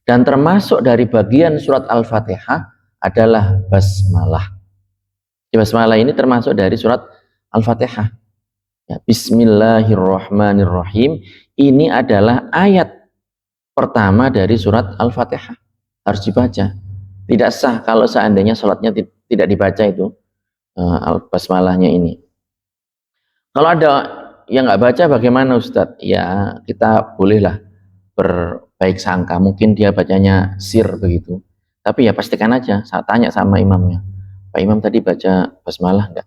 Dan termasuk dari bagian surat Al-Fatihah adalah basmalah. Basmalah ini termasuk dari surat Al-Fatihah. Ya, Bismillahirrahmanirrahim. Ini adalah ayat pertama dari surat Al-Fatihah. Harus dibaca. Tidak sah kalau seandainya sholatnya tidak dibaca itu basmalahnya ini. Kalau ada yang nggak baca bagaimana Ustadz? Ya kita bolehlah berbaik sangka. Mungkin dia bacanya sir begitu. Tapi ya pastikan aja. Saya tanya sama imamnya. Pak Imam tadi baca basmalah enggak?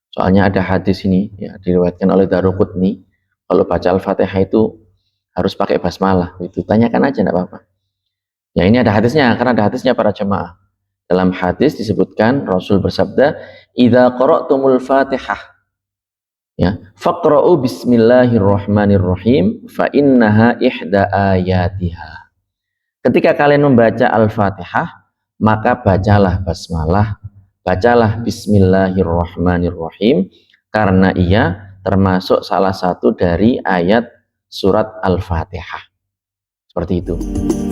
Soalnya ada hadis ini ya diriwayatkan oleh Daruqutni. Kalau baca Al-Fatihah itu harus pakai basmalah. Itu tanyakan aja enggak apa-apa. Ya ini ada hadisnya, karena ada hadisnya para jemaah. Dalam hadis disebutkan Rasul bersabda, "Idza qara'tumul Fatihah, ya, faqra'u bismillahirrahmanirrahim fa innaha ihda ayatiha." Ketika kalian membaca Al-Fatihah, maka bacalah basmalah, bacalah bismillahirrahmanirrahim karena ia termasuk salah satu dari ayat surat Al-Fatihah. Seperti itu.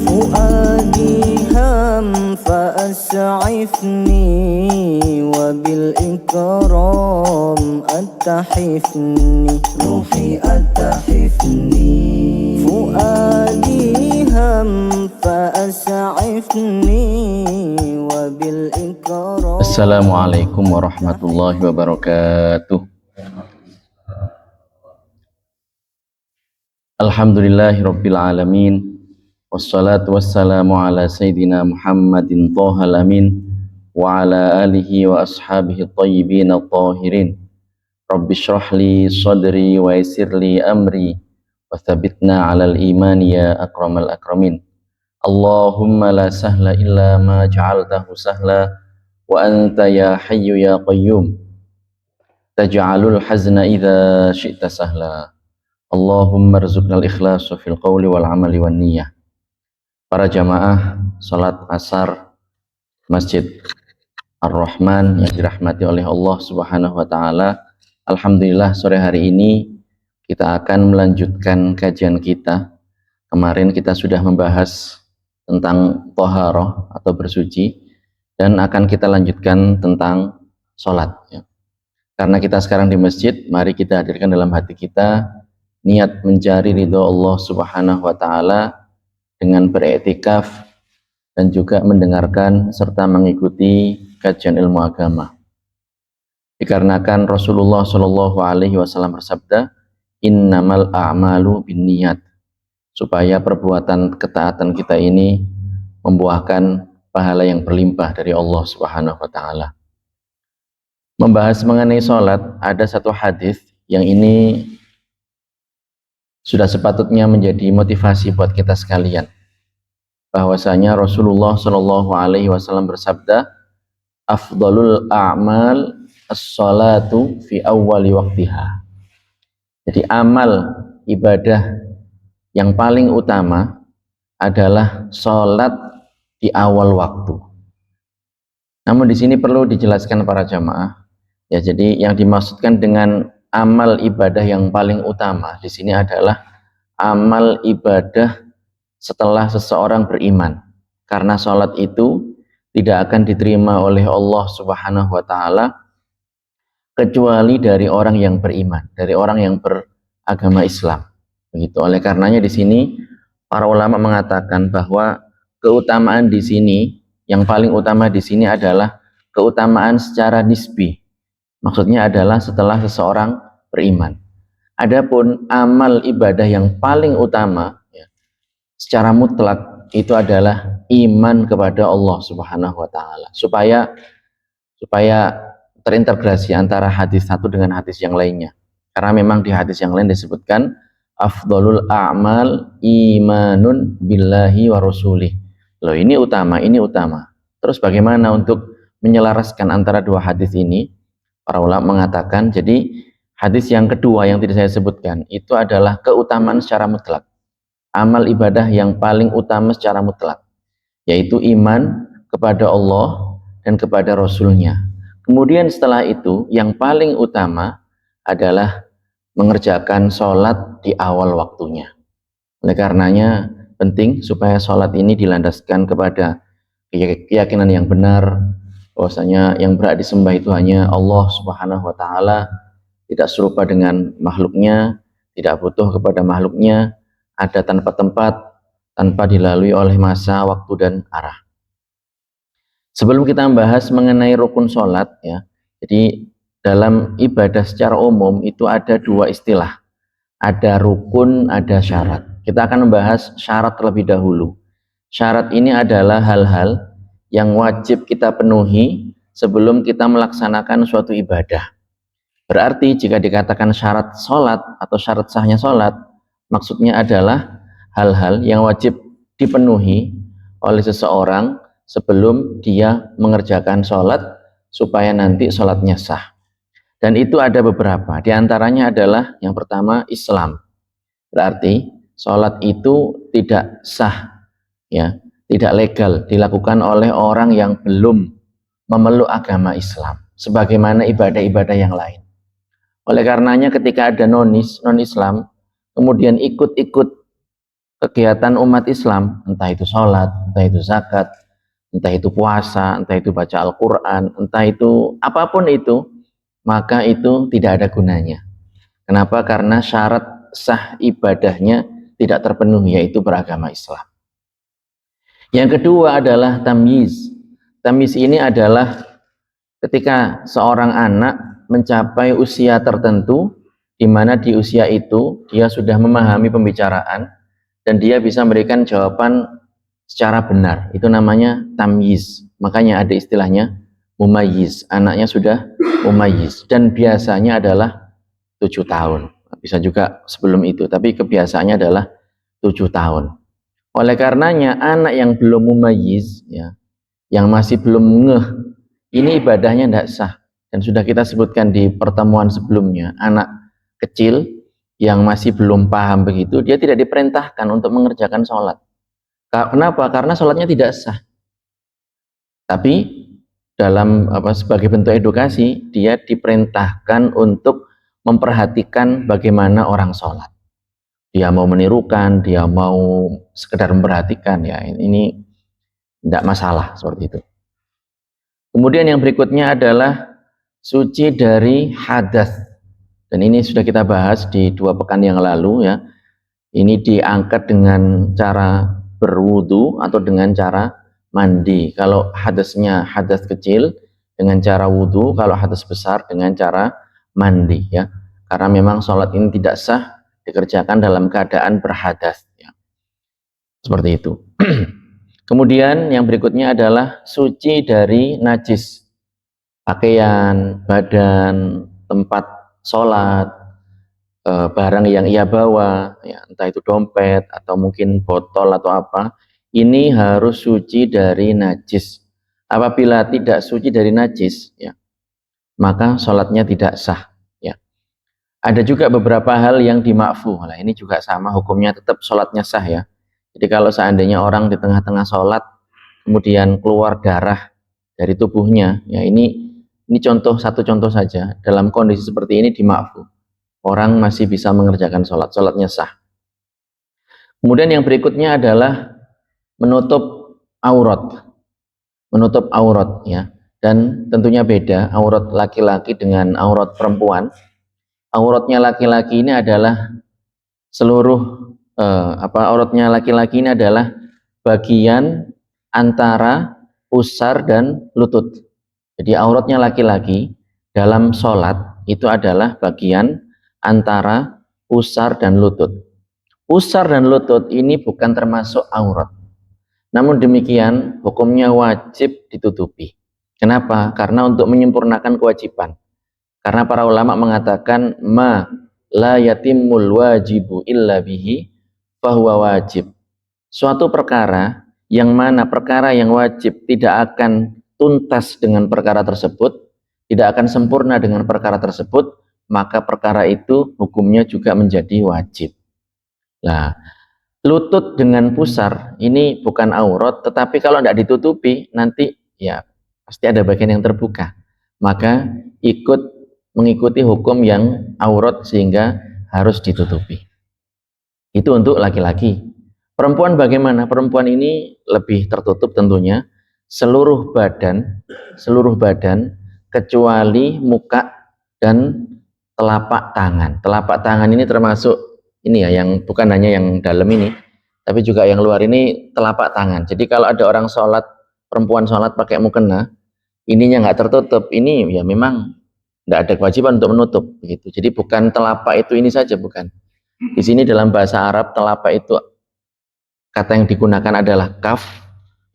Fuadi ham fa as'ifni wa bil ikram attahifni ruhi attahifni fuadi ham fa as'ifni wa bil ikram. Assalamualaikum warahmatullahi wabarakatuh. Alhamdulillahirabbil alamin. Wassalatu wassalamu ala sayyidina Muhammadin thahal amin wa ala alihi wa ashabihi thayyibin at-tahirin. Rabbi shrah li sadri wa yassir li amri wa thabbitna 'alal iman ya akramal akramin. Allahumma la sahla illa ma ja'altahu sahla wa anta ya hayyu ya qayyum taj'alul hazna idza syi'ta sahla. Allahumma rzuqnal ikhlasa fil qawli wal amali wan niyyah. Para jamaah salat asar Masjid Ar-Rahman yang dirahmati oleh Allah Subhanahu wa taala. Alhamdulillah sore hari ini kita akan melanjutkan kajian kita. Kemarin kita sudah membahas tentang thaharah atau bersuci dan akan kita lanjutkan tentang salat ya. Karena kita sekarang di masjid, mari kita hadirkan dalam hati kita niat mencari ridho Allah Subhanahu wa taala dengan beriktikaf dan juga mendengarkan serta mengikuti kajian ilmu agama. Dikarenakan Rasulullah Shallallahu alaihi wasallam bersabda, "Innamal a'malu binniyat." Supaya perbuatan ketaatan kita ini membuahkan pahala yang berlimpah dari Allah Subhanahu wa taala. Membahas mengenai salat, ada satu hadis yang ini sudah sepatutnya menjadi motivasi buat kita sekalian, bahwasanya Rasulullah Shallallahu alaihi wasallam bersabda, afdalul a'mal as-salatu fi awwali waqtiha. Jadi amal ibadah yang paling utama adalah salat di awal waktu. Namun di sini perlu dijelaskan para jamaah ya, jadi yang dimaksudkan dengan amal ibadah yang paling utama di sini adalah amal ibadah setelah seseorang beriman, karena sholat itu tidak akan diterima oleh Allah Subhanahu wa taala kecuali dari orang yang beriman, dari orang yang beragama Islam. Begitu. Oleh karenanya di sini para ulama mengatakan bahwa keutamaan di sini, yang paling utama di sini adalah keutamaan secara nisbi. Maksudnya adalah setelah seseorang beriman. Adapun amal ibadah yang paling utama ya, secara mutlak itu adalah iman kepada Allah Subhanahu wa taala. Supaya terintegrasi antara hadis satu dengan hadis yang lainnya. Karena memang di hadis yang lain disebutkan afdalul a'mal imanun billahi wa rasulih. Loh, ini utama, ini utama. Terus bagaimana untuk menyelaraskan antara dua hadis ini? Para ulama mengatakan, jadi hadis yang kedua yang tidak saya sebutkan itu adalah keutamaan secara mutlak, amal ibadah yang paling utama secara mutlak, yaitu iman kepada Allah dan kepada Rasulnya. Kemudian setelah itu yang paling utama adalah mengerjakan sholat di awal waktunya. Oleh karenanya penting supaya sholat ini dilandaskan kepada keyakinan yang benar, bahwasanya yang berhak disembah itu hanya Allah Subhanahu wa taala, tidak serupa dengan makhluknya, tidak butuh kepada makhluknya, ada tanpa tempat, tanpa dilalui oleh masa, waktu dan arah. Sebelum kita membahas mengenai rukun sholat, ya, jadi dalam ibadah secara umum itu ada dua istilah, ada rukun, ada syarat. Kita akan membahas syarat terlebih dahulu. Syarat ini adalah hal-hal yang wajib kita penuhi sebelum kita melaksanakan suatu ibadah. Berarti jika dikatakan syarat sholat atau syarat sahnya sholat, maksudnya adalah hal-hal yang wajib dipenuhi oleh seseorang sebelum dia mengerjakan sholat supaya nanti sholatnya sah. Dan itu ada beberapa, di antaranya adalah yang pertama Islam. Berarti sholat itu tidak sah, ya, tidak legal dilakukan oleh orang yang belum memeluk agama Islam sebagaimana ibadah-ibadah yang lain. Oleh karenanya ketika ada non-Islam kemudian ikut-ikut kegiatan umat Islam, entah itu sholat, entah itu zakat, entah itu puasa, entah itu baca Al-Quran, entah itu apapun itu, maka itu tidak ada gunanya. Kenapa? Karena syarat sah ibadahnya tidak terpenuhi, yaitu beragama Islam. Yang kedua adalah tamyiz. Tamyiz ini adalah ketika seorang anak mencapai usia tertentu, di mana di usia itu dia sudah memahami pembicaraan dan dia bisa memberikan jawaban secara benar. Itu namanya tamyiz. Makanya ada istilahnya mumayyiz. Anaknya sudah mumayyiz dan biasanya adalah 7 tahun. Bisa juga sebelum itu, tapi kebiasaannya adalah 7 tahun. Oleh karenanya anak yang belum mumayyiz, ya, yang masih belum ngeh, ini ibadahnya tidak sah. Dan sudah kita sebutkan di pertemuan sebelumnya, anak kecil yang masih belum paham begitu, dia tidak diperintahkan untuk mengerjakan sholat. Kenapa? Karena sholatnya tidak sah. Tapi dalam sebagai bentuk edukasi, dia diperintahkan untuk memperhatikan bagaimana orang sholat. Dia mau menirukan, dia mau sekedar memperhatikan, ya ini tidak masalah seperti itu. Kemudian yang berikutnya adalah suci dari hadas, dan ini sudah kita bahas di 2 pekan yang lalu, ya. Ini diangkat dengan cara berwudu atau dengan cara mandi. Kalau hadasnya hadas kecil dengan cara wudu, kalau hadas besar dengan cara mandi, ya. Karena memang sholat ini tidak sah dikerjakan dalam keadaan berhadas, ya. Seperti itu. Kemudian yang berikutnya adalah suci dari najis, pakaian, badan, tempat sholat, barang yang ia bawa, ya, entah itu dompet atau mungkin botol atau apa, ini harus suci dari najis. Apabila tidak suci dari najis, ya, maka sholatnya tidak sah, ya. Ada juga beberapa hal yang dimakfu. Nah, ini juga sama hukumnya, tetap sholatnya sah, ya. Jadi kalau seandainya orang di tengah-tengah sholat kemudian keluar darah dari tubuhnya, ya ini satu contoh saja. Dalam kondisi seperti ini dimakfu, orang masih bisa mengerjakan sholat, sholatnya sah. Kemudian yang berikutnya adalah menutup aurat, ya. Dan tentunya beda aurat laki-laki dengan aurat perempuan. Auratnya laki-laki ini adalah seluruh auratnya laki-laki ini adalah bagian antara pusar dan lutut. Jadi auratnya laki-laki dalam sholat itu adalah bagian antara pusar dan lutut. Pusar dan lutut ini bukan termasuk aurat. Namun demikian hukumnya wajib ditutupi. Kenapa? Karena untuk menyempurnakan kewajiban. Karena para ulama mengatakan ma la yatimul wajibu illa bihi fahuwa wajib. Suatu perkara yang mana perkara yang wajib tidak akan tuntas dengan perkara tersebut, tidak akan sempurna dengan perkara tersebut, maka perkara itu hukumnya juga menjadi wajib. Nah, lutut dengan pusar ini bukan aurat, tetapi kalau tidak ditutupi nanti ya pasti ada bagian yang terbuka, maka mengikuti hukum yang aurat sehingga harus ditutupi. Itu untuk laki-laki. Perempuan bagaimana? Perempuan ini lebih tertutup tentunya, seluruh badan kecuali muka dan telapak tangan. Telapak tangan ini termasuk ini ya, yang bukan hanya yang dalam ini, tapi juga yang luar ini telapak tangan. Jadi kalau ada orang sholat, perempuan sholat pakai mukena, ininya nggak tertutup, ini ya memang nggak ada kewajiban untuk menutup begitu. Jadi bukan telapak itu ini saja, bukan. Di sini dalam bahasa Arab telapak itu kata yang digunakan adalah kaf,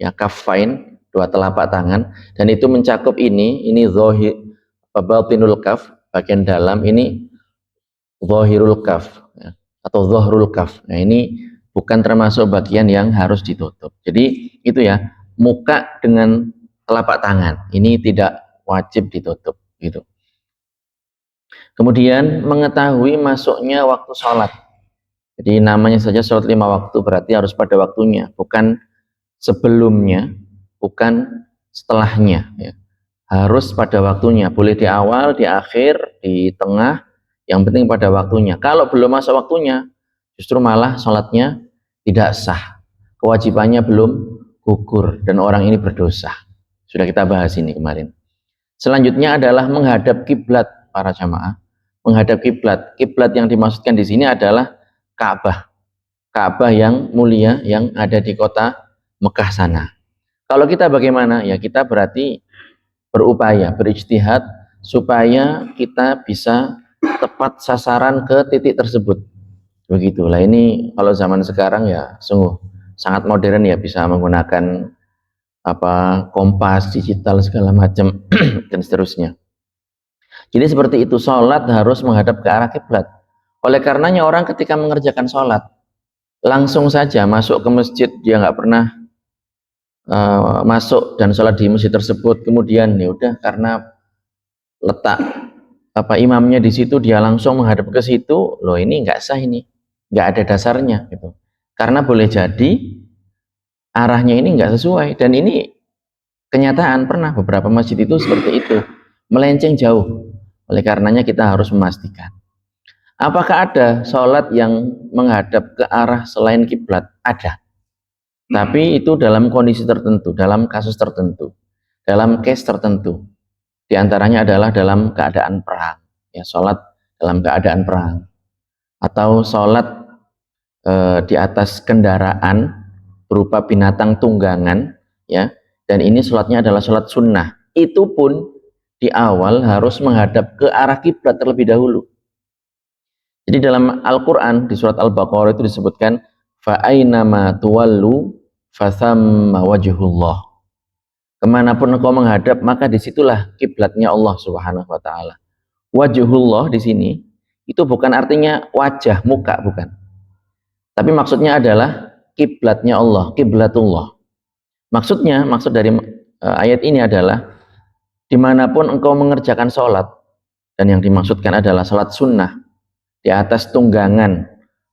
ya kafain, dua telapak tangan, dan itu mencakup ini zahir, batinul kaf, bagian dalam, ini zahirul kaf, ya, atau zahrul kaf. Nah ini bukan termasuk bagian yang harus ditutup. Jadi itu ya, muka dengan telapak tangan ini tidak wajib ditutup gitu. Kemudian mengetahui masuknya waktu sholat. Jadi namanya saja sholat 5 waktu, berarti harus pada waktunya, bukan sebelumnya, bukan setelahnya ya. Harus pada waktunya, boleh di awal, di akhir, di tengah, yang penting pada waktunya. Kalau belum masuk waktunya, justru malah sholatnya tidak sah, kewajibannya belum gugur, dan orang ini berdosa. Sudah kita bahas ini kemarin. Selanjutnya adalah menghadap kiblat para jamaah. Menghadap kiblat. Kiblat yang dimaksudkan di sini adalah Ka'bah. Ka'bah yang mulia yang ada di kota Mekah sana. Kalau kita bagaimana? Ya kita berarti berupaya, berijtihad supaya kita bisa tepat sasaran ke titik tersebut. Begitulah, ini kalau zaman sekarang ya sungguh sangat modern ya, bisa menggunakan kompas digital segala macam dan seterusnya. Jadi seperti itu, sholat harus menghadap ke arah kiblat. Oleh karenanya orang ketika mengerjakan sholat langsung saja masuk ke masjid, dia nggak pernah masuk dan sholat di masjid tersebut, kemudian ya udah karena letak imamnya di situ dia langsung menghadap ke situ, loh ini nggak sah, ini nggak ada dasarnya gitu. Karena boleh jadi arahnya ini nggak sesuai, dan ini kenyataan pernah beberapa masjid itu seperti itu, melenceng jauh. Oleh karenanya kita harus memastikan. Apakah ada sholat yang menghadap ke arah selain kiblat? Ada. Tapi itu dalam kondisi tertentu, dalam kasus tertentu, dalam case tertentu. Di antaranya adalah dalam keadaan perang, ya sholat dalam keadaan perang, atau sholat di atas kendaraan berupa binatang tunggangan, ya. Dan ini sholatnya adalah sholat sunnah. Itu pun di awal harus menghadap ke arah kiblat terlebih dahulu. Jadi dalam Al-Quran di surat Al-Baqarah itu disebutkan fa'ainama tuwallu fathamma wajhullah. Kemanapun engkau menghadap maka disitulah kiblatnya Allah Subhanahu wa taala. Wajhullah di sini itu bukan artinya wajah, muka, bukan. Tapi maksudnya adalah kiblatnya Allah, kiblatullah. Maksud dari ayat ini adalah dimanapun engkau mengerjakan sholat, dan yang dimaksudkan adalah sholat sunnah di atas tunggangan,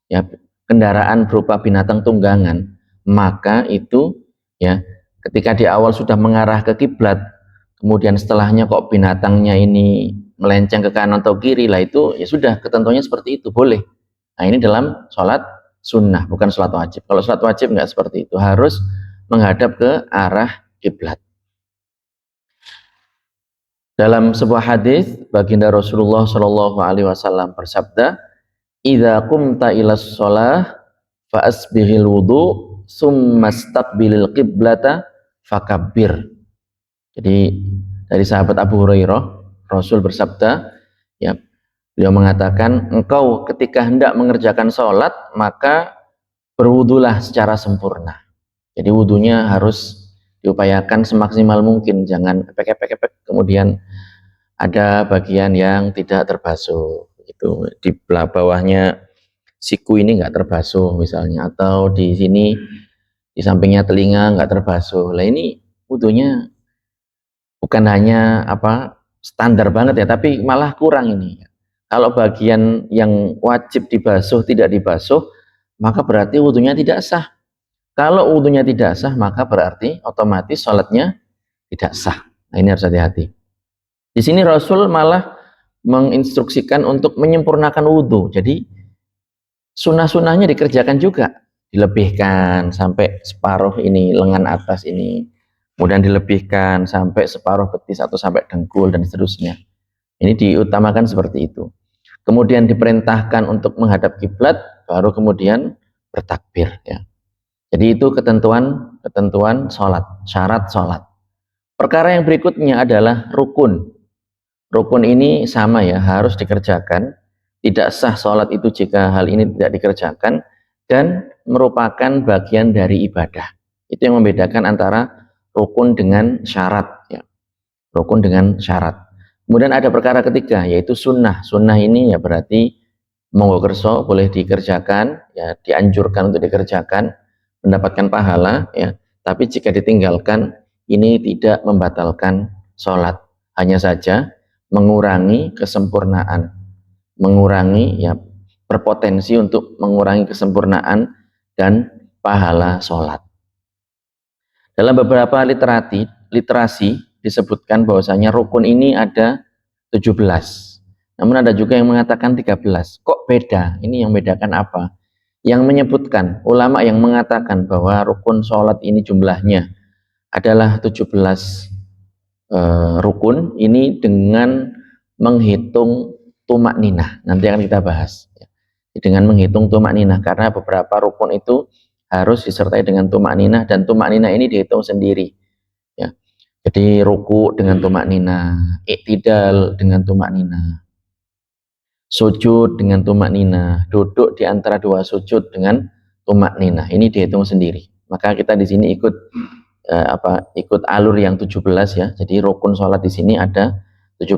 ya, kendaraan berupa binatang tunggangan, maka itu ya ketika di awal sudah mengarah ke kiblat, kemudian setelahnya kok binatangnya ini melenceng ke kanan atau kiri, lah itu ya sudah ketentuannya seperti itu, boleh. Nah ini dalam sholat sunnah, bukan sholat wajib. Kalau sholat wajib nggak seperti itu, harus menghadap ke arah kiblat. Dalam sebuah hadis baginda Rasulullah Shallallahu Alaihi Wasallam bersabda, "Idza qumta ilas shalah fa asbighil wudu, summa staqbilil qiblata fakabbir." Jadi dari sahabat Abu Hurairah, Rasul bersabda, ya, beliau mengatakan, engkau ketika hendak mengerjakan sholat maka berwudulah secara sempurna. Jadi wudunya harus diupayakan semaksimal mungkin, jangan epek-epek kemudian ada bagian yang tidak terbasuh, itu di bawahnya siku ini nggak terbasuh misalnya, atau di sini di sampingnya telinga nggak terbasuh. Lah ini wudunya bukan hanya standar banget ya, tapi malah kurang ini. Kalau bagian yang wajib dibasuh tidak dibasuh, maka berarti wudunya tidak sah. Kalau wudunya tidak sah, maka berarti otomatis sholatnya tidak sah. Nah ini harus hati-hati. Di sini Rasul malah menginstruksikan untuk menyempurnakan wudhu. Jadi sunnah-sunnahnya dikerjakan juga. dilebihkan sampai separuh ini lengan atas ini, kemudian dilebihkan sampai separuh betis atau sampai dengkul dan seterusnya. Ini diutamakan seperti itu. Kemudian diperintahkan untuk menghadap kiblat, baru kemudian bertakbir ya. Jadi itu ketentuan sholat, syarat sholat. Perkara yang berikutnya adalah rukun. Rukun ini sama ya, harus dikerjakan. Tidak sah sholat itu jika hal ini tidak dikerjakan dan merupakan bagian dari ibadah. Itu yang membedakan antara rukun dengan syarat ya. Rukun dengan syarat. Kemudian ada perkara ketiga yaitu sunnah. Sunnah ini ya berarti monggo kerso, boleh dikerjakan ya, dianjurkan untuk dikerjakan, mendapatkan pahala ya. Tapi jika ditinggalkan ini tidak membatalkan sholat, hanya saja mengurangi kesempurnaan, mengurangi ya, berpotensi untuk mengurangi kesempurnaan dan pahala sholat. Dalam beberapa literasi disebutkan bahwasanya rukun ini ada 17. Namun ada juga yang mengatakan 13. Kok beda? Ini yang bedakan apa? Yang menyebutkan, ulama yang mengatakan bahwa rukun sholat ini jumlahnya adalah 17 rukun, ini dengan menghitung tumak ninah. Nanti akan kita bahas. Dengan menghitung tumak ninah, karena beberapa rukun itu harus disertai dengan tumak ninah, dan tumak ninah ini dihitung sendiri ya. Jadi ruku dengan tumak ninah, iktidal dengan tumak ninah, sujud dengan tumak ninah, duduk di antara dua sujud dengan tumak ninah, ini dihitung sendiri. Maka kita di sini ikut ikut alur yang 17 ya. Jadi rukun sholat di sini ada 17.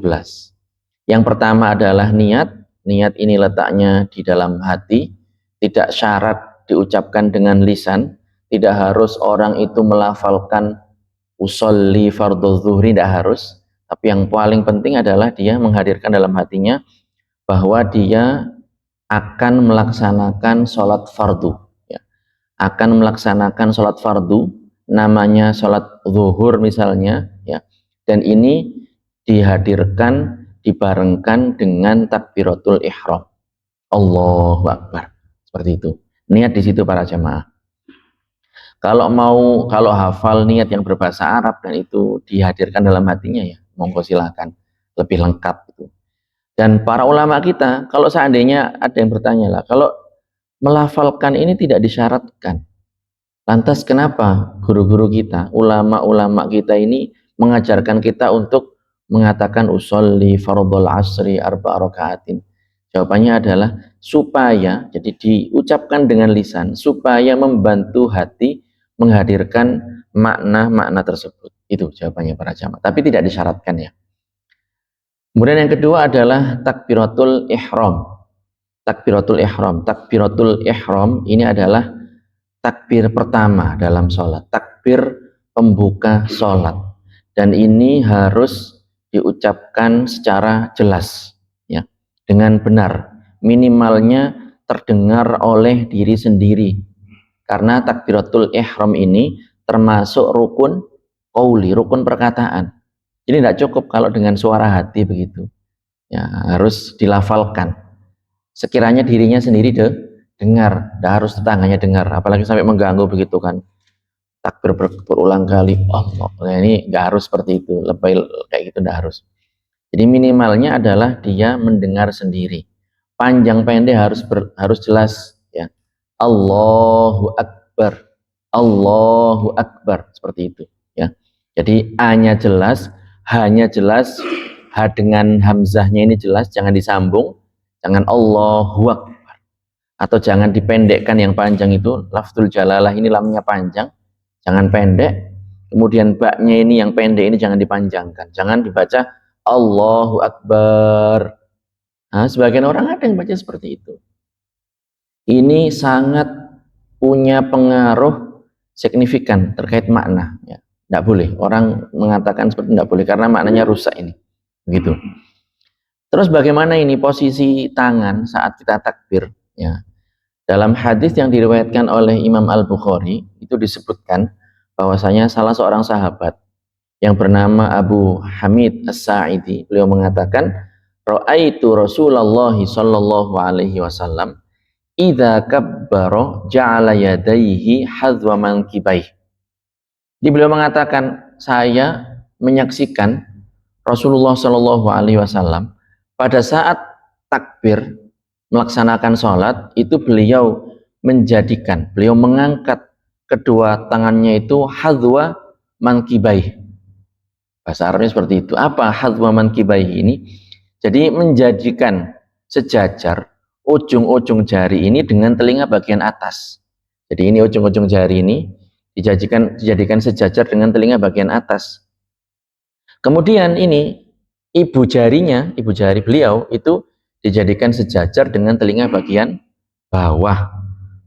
Yang pertama adalah niat. Niat ini letaknya di dalam hati, tidak syarat diucapkan dengan lisan, tidak harus orang itu melafalkan usolli fardhu zuhri, tidak harus. Tapi yang paling penting adalah dia menghadirkan dalam hatinya bahwa dia akan melaksanakan sholat fardu ya. Akan melaksanakan sholat fardu, namanya sholat zuhur misalnya ya. Dan ini dihadirkan, dibarengkan dengan takbiratul ihram, Allahu Akbar, seperti itu. Niat di situ para jamaah. Kalau hafal niat yang berbahasa Arab dan itu dihadirkan dalam hatinya ya, monggo silakan, lebih lengkap itu. Dan para ulama kita, kalau seandainya ada yang bertanya lah, kalau melafalkan ini tidak disyaratkan, lantas kenapa guru-guru kita, ulama-ulama kita ini mengajarkan kita untuk mengatakan usolli fardhul asri arba'a rakaatin? Jawabannya adalah supaya, jadi diucapkan dengan lisan, supaya membantu hati menghadirkan makna-makna tersebut. Itu jawabannya para jamaah, tapi tidak disyaratkan ya. Kemudian yang kedua adalah takbiratul ihram. Takbiratul ihram. Takbiratul ihram ini adalah takbir pertama dalam sholat, takbir pembuka sholat, dan ini harus diucapkan secara jelas ya, dengan benar, minimalnya terdengar oleh diri sendiri, karena takbiratul ihram ini termasuk rukun qauli, rukun perkataan. Jadi tidak cukup kalau dengan suara hati begitu ya, harus dilafalkan. Sekiranya dirinya sendiri dengar, tidak harus tetangganya dengar, apalagi sampai mengganggu begitu kan, takbir berulang kali, Allah, nah ini nggak harus seperti itu, lebay kayak gitu nggak harus. Jadi minimalnya adalah dia mendengar sendiri, panjang pendek harus jelas ya, Allahu Akbar, Allahu Akbar, seperti itu ya. Jadi A-nya jelas, H-nya jelas, H dengan hamzahnya ini jelas, jangan disambung, jangan Allahu Akbar, atau jangan dipendekkan yang panjang itu, lafzul jalalah ini lamnya panjang, jangan pendek. Kemudian baknya ini yang pendek ini jangan dipanjangkan, jangan dibaca Allahu Akbar. Nah, sebagian orang ada yang baca seperti itu. Ini sangat punya pengaruh signifikan terkait makna ya. Tidak boleh, orang mengatakan seperti tidak boleh karena maknanya rusak ini begitu. Terus bagaimana ini posisi tangan saat kita takbir ya? Dalam hadis yang diriwayatkan oleh Imam Al-Bukhari itu disebutkan bahwasanya salah seorang sahabat yang bernama Abu Hamid As-Sa'idi, beliau mengatakan, ra'aitu Rasulullah sallallahu alaihi wasallam idza kabbara ja'ala yadayhi hadwa mankibaih. Jadi beliau mengatakan, saya menyaksikan Rasulullah Shallallahu Alaihi Wasallam pada saat takbir melaksanakan sholat itu beliau mengangkat kedua tangannya itu hadwa mankibaih. Bahasa Arabnya seperti itu. Apa hadwa mankibaih ini? Jadi menjadikan sejajar ujung-ujung jari ini dengan telinga bagian atas. Jadi ini ujung-ujung jari ini dijadikan sejajar dengan telinga bagian atas. Kemudian ini ibu jari beliau itu dijadikan sejajar dengan telinga bagian bawah.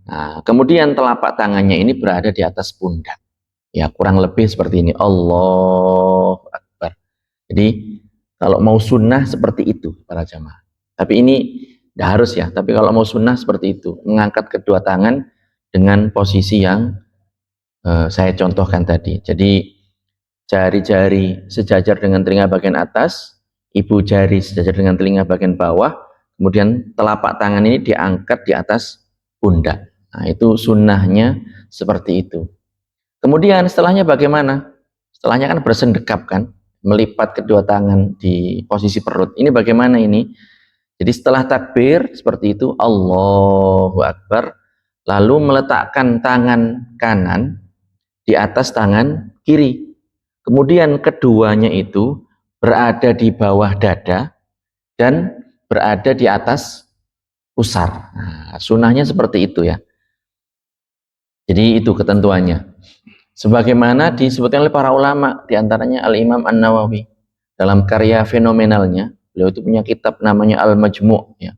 Nah, kemudian telapak tangannya ini berada di atas pundak. Ya, kurang lebih seperti ini. Allahu Akbar. Jadi kalau mau sunnah seperti itu para jamaah. Tapi ini tidak harus ya. Tapi kalau mau sunnah seperti itu, mengangkat kedua tangan dengan posisi yang saya contohkan tadi. Jadi jari-jari sejajar dengan telinga bagian atas, ibu jari sejajar dengan telinga bagian bawah, kemudian telapak tangan ini diangkat di atas pundak. Nah, itu sunnahnya seperti itu. Kemudian setelahnya bagaimana? Setelahnya kan bersendekap kan, melipat kedua tangan di posisi perut. Ini bagaimana ini? Jadi setelah takbir seperti itu, Allahu Akbar, lalu meletakkan tangan kanan di atas tangan kiri. Kemudian keduanya itu berada di bawah dada dan berada di atas pusar. Nah, sunnahnya seperti itu ya. Jadi itu ketentuannya. Sebagaimana disebutkan oleh para ulama, diantaranya Al-Imam An-Nawawi dalam karya fenomenalnya, beliau itu punya kitab namanya Al-Majmu'. Ya.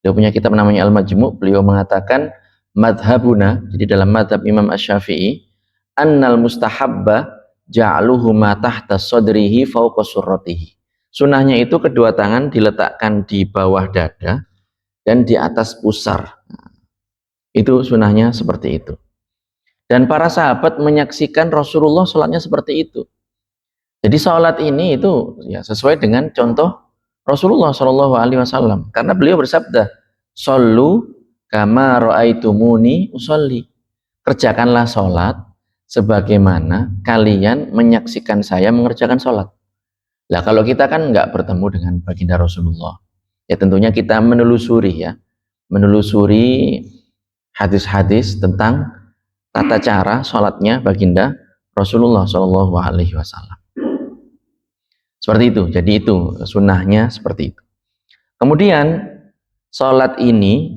Beliau punya kitab namanya Al-Majmu'. Beliau mengatakan madhabuna, jadi dalam madhab Imam Asy-Syafi'i, annal mustahabba ja'luhu ma tahta sadrihi fawqa surratihi. Sunnahnya itu kedua tangan diletakkan di bawah dada dan di atas pusar. Itu sunnahnya seperti itu. Dan para sahabat menyaksikan Rasulullah sholatnya seperti itu. Jadi sholat ini itu ya sesuai dengan contoh Rasulullah Shallallahu Alaihi Wasallam. Karena beliau bersabda, "Shollu kama ra'aitumuni usolli." Kerjakanlah sholat sebagaimana kalian menyaksikan saya mengerjakan sholat. Nah kalau kita kan nggak bertemu dengan baginda Rasulullah, ya tentunya kita menelusuri hadis-hadis tentang tata cara sholatnya baginda Rasulullah Shallallahu Alaihi Wasallam. Seperti itu. Jadi itu sunnahnya seperti itu. Kemudian sholat ini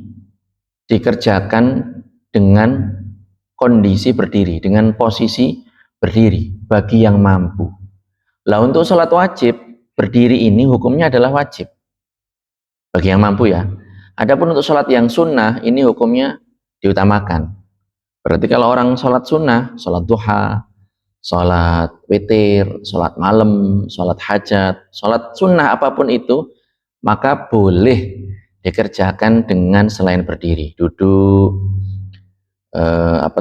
dikerjakan dengan kondisi berdiri, dengan posisi berdiri bagi yang mampu. Lah untuk sholat wajib berdiri ini hukumnya adalah wajib bagi yang mampu ya. Adapun untuk sholat yang sunnah ini hukumnya diutamakan. Berarti kalau orang sholat sunnah, sholat duha, sholat witir, sholat malam, sholat hajat, sholat sunnah apapun itu, maka boleh dikerjakan dengan selain berdiri, duduk,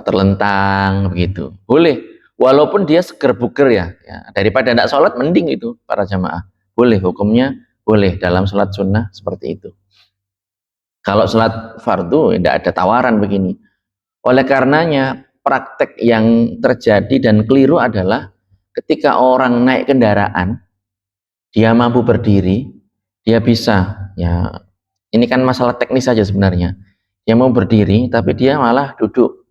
terlentang, begitu. Boleh, walaupun dia seger buger ya, daripada tidak sholat mending itu para jamaah. Boleh, hukumnya boleh dalam sholat sunnah seperti itu. Kalau sholat fardu tidak ada tawaran begini. Oleh karenanya praktek yang terjadi dan keliru adalah ketika orang naik kendaraan, dia mampu berdiri, dia bisa, ya ini kan masalah teknis saja sebenarnya. Dia mau berdiri, tapi dia malah duduk.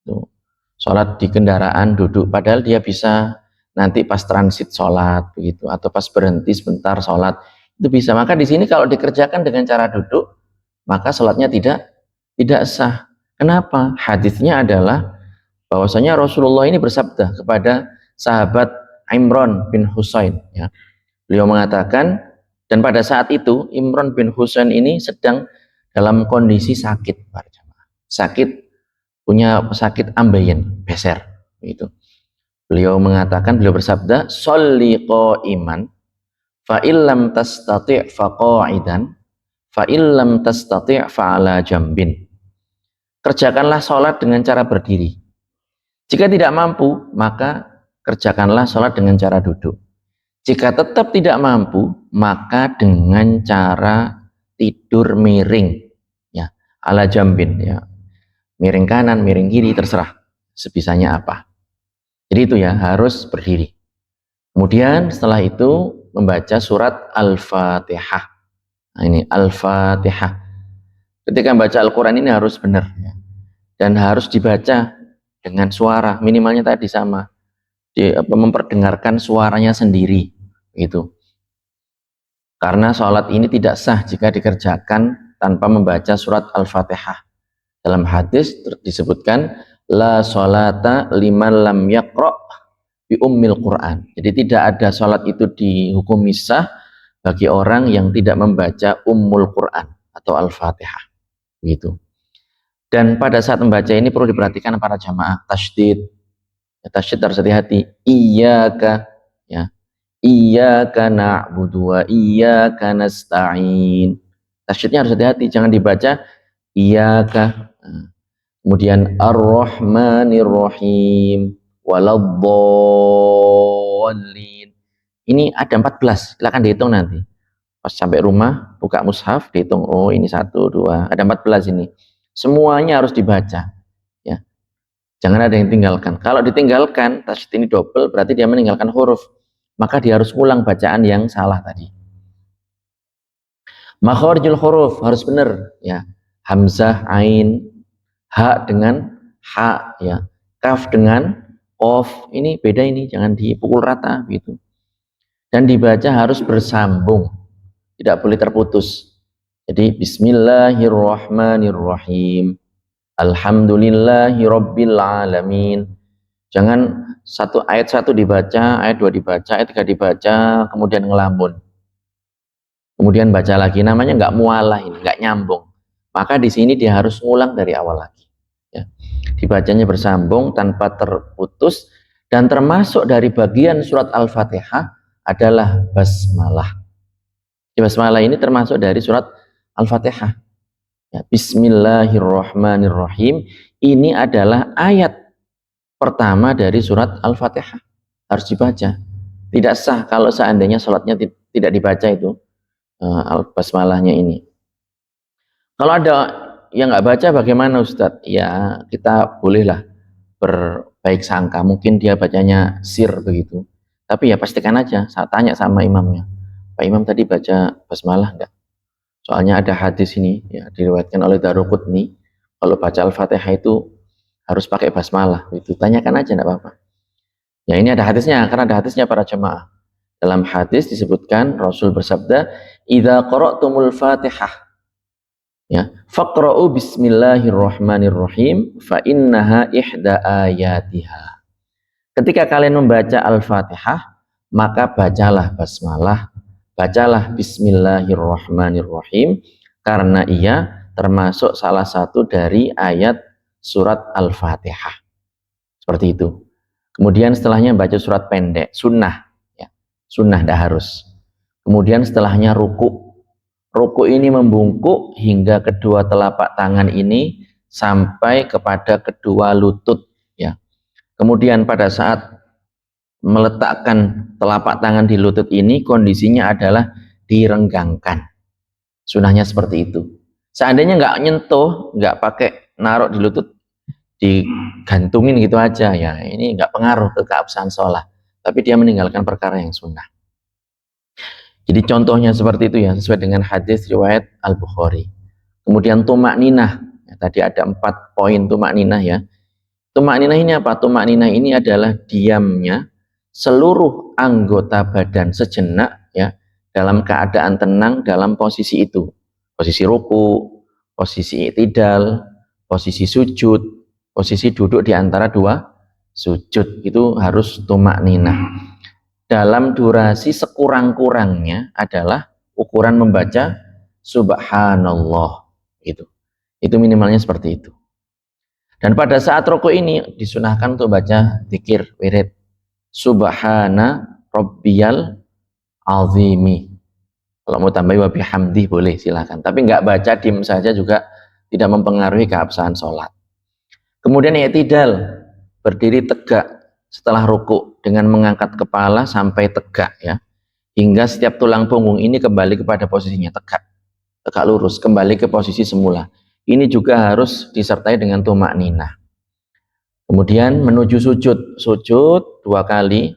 Tuh, sholat di kendaraan duduk, padahal dia bisa nanti pas transit sholat begitu, atau pas berhenti sebentar sholat itu bisa. Maka di sini kalau dikerjakan dengan cara duduk, maka sholatnya tidak sah. Kenapa? Hadisnya adalah bahwasanya Rasulullah ini bersabda kepada sahabat Imran bin Husain. Ya. Beliau mengatakan, dan pada saat itu Imran bin Husain ini sedang dalam kondisi sakit, punya sakit ambeien, beser. Gitu. Beliau bersabda, "Sholli qa'iman, fa illam tastati' fa qa'idan, fa illam tastati' fa ala jambin." Kerjakanlah sholat dengan cara berdiri. Jika tidak mampu, maka kerjakanlah sholat dengan cara duduk. Jika tetap tidak mampu, maka dengan cara tidur miring, ya, ala jambin, ya, miring kanan, miring kiri, terserah sebisanya apa. Jadi itu ya, harus berdiri. Kemudian setelah itu membaca surat Al-Fatihah. Nah, ini Al-Fatihah. Ketika membaca Al-Quran ini harus benar, ya. Dan harus dibaca dengan suara, minimalnya tadi sama, memperdengarkan suaranya sendiri, gitu. Karena sholat ini tidak sah jika dikerjakan tanpa membaca surat Al-Fatihah. Dalam hadis disebutkan, la sholata liman lam yaqra' bi ummil Quran. Jadi tidak ada sholat itu dihukumi sah bagi orang yang tidak membaca ummul Quran atau Al-Fatihah. Gitu. Dan pada saat membaca ini perlu diperhatikan para jamaah, tasydid. Ya, tasydid harus hati-hati. Iyyaka, ya. Iyyaka na'budu wa iyyaka nasta'in. Tasydidnya harus hati-hati, jangan dibaca iyyaka. Nah, kemudian ar-rahmanir rahim waladdallin. Ini ada 14, silakan dihitung nanti. Pas sampai rumah, buka mushaf, dihitung, oh ini 1, 2, ada 14 ini. Semuanya harus dibaca, ya. Jangan ada yang tinggalkan. Kalau ditinggalkan, tasydid ini double, berarti dia meninggalkan huruf. Maka dia harus ulang bacaan yang salah tadi. Makharijul huruf harus benar, ya. Hamzah, ain, ha dengan ha, ya. Kaf dengan qaf. Ini beda ini, jangan dipukul rata gitu. Dan dibaca harus bersambung, tidak boleh terputus. Jadi bismillahirrahmanirrahim. Alhamdulillahi rabbil alamin. Jangan ayat 1 dibaca, ayat 2 dibaca, ayat 3 dibaca, kemudian ngelamun. Kemudian baca lagi, namanya nggak mualah ini, nggak nyambung. Maka di sini dia harus ngulang dari awal lagi. Ya. Dibacanya bersambung tanpa terputus, dan termasuk dari bagian surat Al-Fatihah adalah basmalah. Basmalah ini termasuk dari surat Al-Fatihah. Ya, Bismillahirrahmanirrahim. Ini adalah ayat pertama dari surat Al-Fatihah. Harus dibaca. Tidak sah kalau seandainya sholatnya tidak dibaca itu basmalahnya ini. Kalau ada yang nggak baca bagaimana Ustadz? Ya kita bolehlah berbaik sangka. Mungkin dia bacanya sir begitu. Tapi ya pastikan aja. Saya tanya sama imamnya. Pak Imam tadi baca basmalah enggak? Soalnya ada hadis ini, ya, diriwayatkan oleh Daruqutni, kalau baca Al-Fatihah itu harus pakai basmalah. Itu tanyakan aja, enggak apa-apa. Ya ini ada hadisnya, karena ada hadisnya para jemaah. Dalam hadis disebutkan Rasul bersabda, "Idza qara'tumul Fatihah, ya, faqra'u bismillahirrahmanirrahim fa innaha ihda ayatiha." Ketika kalian membaca Al-Fatihah, maka bacalah basmalah. Bacalah bismillahirrahmanirrahim, karena ia termasuk salah satu dari ayat surat Al-Fatihah. Seperti itu. Kemudian setelahnya baca surat pendek, sunnah, ya. Sunnah, tidak harus. Kemudian setelahnya ruku. Ruku ini membungkuk hingga kedua telapak tangan ini sampai kepada kedua lutut, ya. Kemudian pada saat meletakkan telapak tangan di lutut ini, kondisinya adalah direnggangkan. Sunnahnya seperti itu. Seandainya nggak nyentuh, nggak pakai naruh di lutut, digantungin gitu aja, ya ini nggak pengaruh ke keabsahan sholat. Tapi dia meninggalkan perkara yang sunnah. Jadi contohnya seperti itu ya, sesuai dengan hadis riwayat Al-Bukhari. Kemudian tumak ninah, ya, tadi ada 4 poin tumak ninah ya. Tumak ninah ini apa? Tumak ninah ini adalah diamnya seluruh anggota badan sejenak, ya, dalam keadaan tenang dalam posisi itu. Posisi ruku, posisi i'tidal, posisi sujud, posisi duduk di antara dua sujud, itu harus tumak ninah. Dalam durasi sekurang-kurangnya adalah ukuran membaca subhanallah, itu minimalnya seperti itu. Dan pada saat rukuk ini disunahkan untuk baca zikir wirid subhana rabbiyal azimi. Kalau mau tambahin wa bihamdi boleh, silakan. Tapi nggak baca dim saja juga tidak mempengaruhi keabsahan sholat. Kemudian i'tidal, berdiri tegak setelah rukuk dengan mengangkat kepala sampai tegak, ya, hingga setiap tulang punggung ini kembali kepada posisinya tegak lurus, kembali ke posisi semula. Ini juga harus disertai dengan tumak ninah. Kemudian menuju sujud, sujud 2 kali,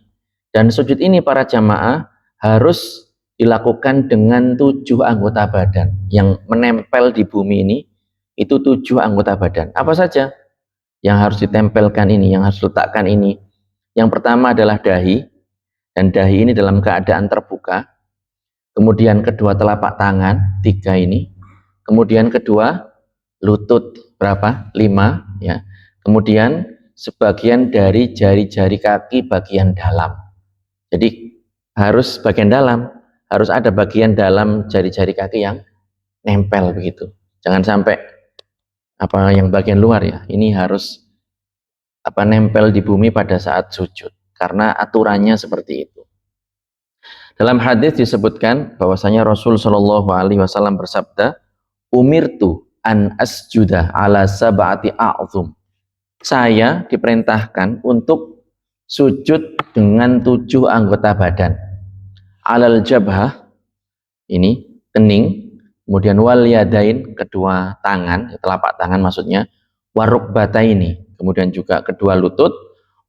dan sujud ini para jamaah harus dilakukan dengan 7 anggota badan yang menempel di bumi ini. Itu 7 anggota badan. Apa saja yang harus ditempelkan ini, yang harus diletakkan ini? Yang pertama adalah dahi, dan dahi ini dalam keadaan terbuka. Kemudian kedua telapak tangan, 3 ini. Kemudian kedua lutut, berapa? 5 ya. Kemudian sebagian dari jari-jari kaki bagian dalam. Jadi harus bagian dalam, harus ada bagian dalam jari-jari kaki yang nempel begitu. Jangan sampai apa yang bagian luar ya. Ini harus nempel di bumi pada saat sujud, karena aturannya seperti itu. Dalam hadis disebutkan bahwasanya Rasul Shallallahu Alaihi Wasallam bersabda, "Umirtu an asjuda ala sab'ati a'zum." Saya diperintahkan untuk sujud dengan 7 anggota badan. Alal jabhah, ini kening, kemudian wal yadain, kedua tangan, telapak tangan maksudnya, warukbataini, kemudian juga kedua lutut,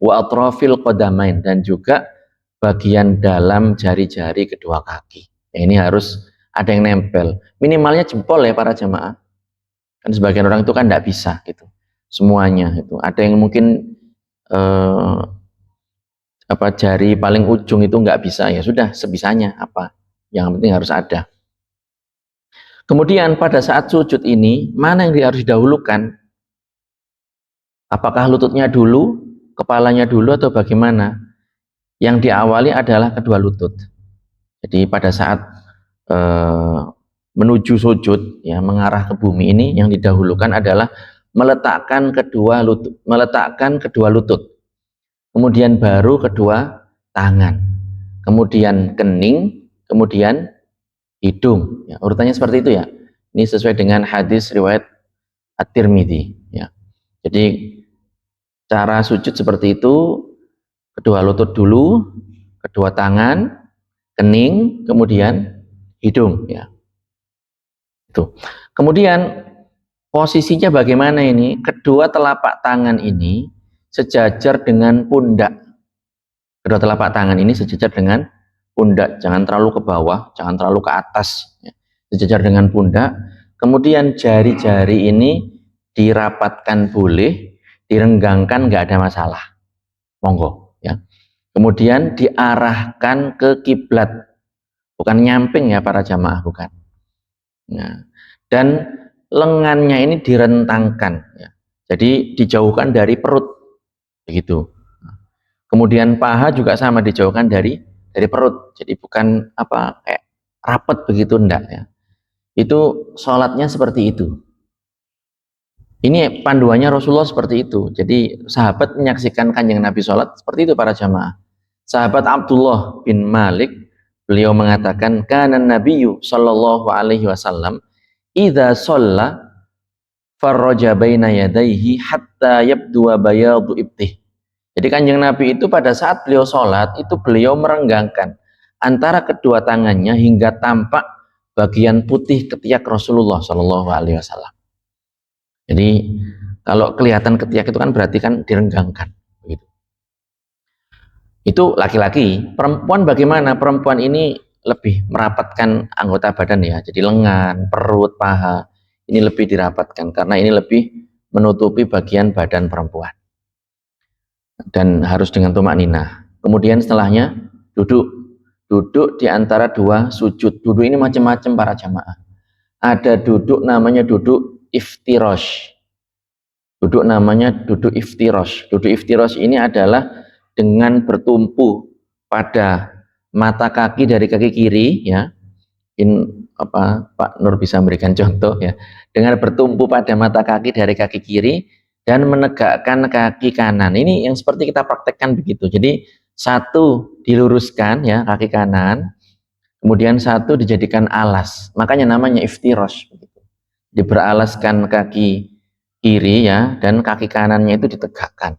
wa atrafil qadamain, dan juga bagian dalam jari-jari kedua kaki. Ya, ini harus ada yang nempel. Minimalnya jempol ya para jamaah. Kan sebagian orang itu kan tidak bisa gitu. Semuanya itu. Ada yang mungkin jari paling ujung itu nggak bisa, ya sudah sebisanya apa. Yang penting harus ada. Kemudian pada saat sujud ini, mana yang harus didahulukan? Apakah lututnya dulu, kepalanya dulu, atau bagaimana? Yang diawali adalah kedua lutut. Jadi pada saat menuju sujud, ya, mengarah ke bumi ini, yang didahulukan adalah meletakkan kedua lutut, kemudian baru kedua tangan, kemudian kening, kemudian hidung. Ya, urutannya seperti itu ya. Ini sesuai dengan hadis riwayat At-Tirmidzi. Ya. Jadi cara sujud seperti itu, kedua lutut dulu, kedua tangan, kening, kemudian hidung. Ya. Itu. Kemudian posisinya bagaimana ini? Kedua telapak tangan ini sejajar dengan pundak. Kedua telapak tangan ini sejajar dengan pundak, jangan terlalu ke bawah, jangan terlalu ke atas, ya. Sejajar dengan pundak. Kemudian jari-jari ini dirapatkan boleh, direnggangkan nggak ada masalah, monggo ya. Kemudian diarahkan ke kiblat, bukan nyamping ya para jamaah, bukan. Nah, dan lengannya ini direntangkan, ya. Jadi dijauhkan dari perut, begitu. Kemudian paha juga sama, dijauhkan dari perut. Jadi bukan kayak rapet begitu, enggak ya. Itu sholatnya seperti itu. Ini panduannya Rasulullah seperti itu. Jadi sahabat menyaksikan kanjeng Nabi sholat seperti itu para jamaah. Sahabat Abdullah bin Malik, beliau mengatakan, kana Nabiyyu sallallahu alaihi wasallam idza shalla farraja baina yadayhi hatta yabdu bayadu ibtih. Jadi kanjeng Nabi itu pada saat beliau sholat itu beliau merenggangkan antara kedua tangannya hingga tampak bagian putih ketiak Rasulullah Shallallahu Alaihi Wasallam. Jadi kalau kelihatan ketiak itu kan berarti kan direnggangkan. Begitu. Itu laki-laki. Perempuan bagaimana? Perempuan ini lebih merapatkan anggota badan ya. Jadi lengan, perut, paha ini lebih dirapatkan karena ini lebih menutupi bagian badan perempuan. Dan harus dengan tumak ninah. Kemudian setelahnya duduk di antara dua sujud. Duduk ini macam-macam para jamaah. Ada duduk namanya duduk iftirosh. Duduk namanya duduk iftirosh. Duduk iftirosh ini adalah dengan bertumpu pada mata kaki dari kaki kiri, ya. Pak Nur bisa memberikan contoh ya. Dengan bertumpu pada mata kaki dari kaki kiri dan menegakkan kaki kanan. Ini yang seperti kita praktekkan begitu. Jadi satu diluruskan ya kaki kanan, kemudian satu dijadikan alas. Makanya namanya iftirosh. Diberalaskan kaki kiri ya, dan kaki kanannya itu ditegakkan.